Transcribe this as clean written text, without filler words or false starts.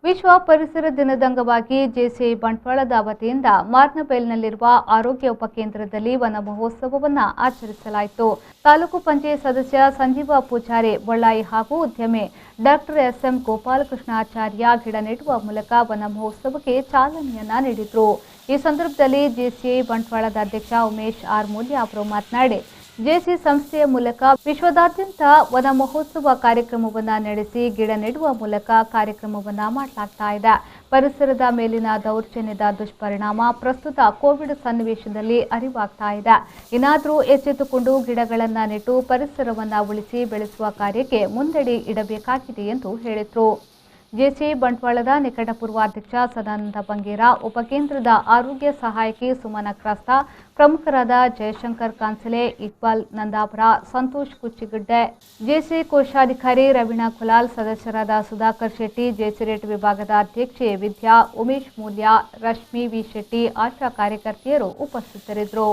ವಿಶ್ವ ಪರಿಸರ ದಿನದ ಅಂಗವಾಗಿ ಜೆಸಿಐ ಬಂಟ್ವಾಳದ ವತಿಯಿಂದ ಮಾರ್ನಬೇಲ್ನಲ್ಲಿರುವ ಆರೋಗ್ಯ ಉಪಕೇಂದ್ರದಲ್ಲಿ ವನ ಮಹೋತ್ಸವವನ್ನು ಆಚರಿಸಲಾಯಿತು. ತಾಲೂಕು ಪಂಚಾಯತ್ ಸದಸ್ಯ ಸಂಜೀವ ಪೂಜಾರಿ ಬಳ್ಳಾಯಿ ಹಾಗೂ ಉದ್ಯಮಿ ಡಾಕ್ಟರ್ ಎಸ್ಎಂ ಗೋಪಾಲಕೃಷ್ಣಾಚಾರ್ಯ ಗಿಡ ನೆಡುವ ಮೂಲಕ ವನ ಮಹೋತ್ಸವಕ್ಕೆ ಚಾಲನೆಯನ್ನ ನೀಡಿದರು. ಈ ಸಂದರ್ಭದಲ್ಲಿ ಜೆಸಿಐ ಬಂಟ್ವಾಳದ ಅಧ್ಯಕ್ಷ ಉಮೇಶ್ ಆರ್ ಮೂಲ್ಯ ಅವರು ಮಾತನಾಡಿ, ಜೆಸಿ ಸಂಸ್ಥೆಯ ಮೂಲಕ ವಿಶ್ವದಾದ್ಯಂತ ವನ ಮಹೋತ್ಸವ ಕಾರ್ಯಕ್ರಮವನ್ನು ನಡೆಸಿ ಗಿಡ ನೆಡುವ ಮೂಲಕ ಕಾರ್ಯಕ್ರಮವನ್ನು ಮಾಡಲಾಗ್ತಾ ಇದೆ. ಪರಿಸರದ ಮೇಲಿನ ದೌರ್ಜನ್ಯದ ದುಷ್ಪರಿಣಾಮ ಪ್ರಸ್ತುತ ಕೋವಿಡ್ ಸನ್ನಿವೇಶದಲ್ಲಿ ಅರಿವಾಗ್ತಾ ಇದೆ. ಇನ್ನಾದರೂ ಎಚ್ಚೆತ್ತುಕೊಂಡು ಗಿಡಗಳನ್ನು ನೆಟ್ಟು ಪರಿಸರವನ್ನು ಉಳಿಸಿ ಬೆಳೆಸುವ ಕಾರ್ಯಕ್ಕೆ ಮುಂದಡಿ ಇಡಬೇಕಾಗಿದೆ ಎಂದು ಹೇಳಿದರು. ಜೆಸಿಐ ಬಂಟ್ವಾಳದ ನಿಕಟಪೂರ್ವ ಅಧ್ಯಕ್ಷ ಸದಾನಂದ ಬಂಗೇರ, ಉಪಕೇಂದ್ರದ ಆರೋಗ್ಯ ಸಹಾಯಕಿ ಸುಮನ ಕ್ರಾಸ್ತ, ಪ್ರಮುಖರಾದ ಜಯಶಂಕರ್ ಕಾನ್ಸಲೆ, ಇಕ್ಬಾಲ್ ನಂದಾಪುರ, ಸಂತೋಷ್ ಕುಚ್ಚಿಗುಡ್ಡೆ, ಜೆಸಿಐ ಕೋಶಾಧಿಕಾರಿ ರವೀಣಾ ಕುಲಾಲ್, ಸದಸ್ಯರಾದ ಸುಧಾಕರ್ ಶೆಟ್ಟಿ, ಜೆಸಿರೇಟ್ ವಿಭಾಗದ ಅಧ್ಯಕ್ಷೆ ವಿದ್ಯಾ, ಉಮೇಶ್ ಮೂಲ್ಯ, ರಶ್ಮಿ ವಿ ಶೆಟ್ಟಿ, ಆಶಾ ಕಾರ್ಯಕರ್ತೆಯರು ಉಪಸ್ಥಿತರಿದ್ದರು.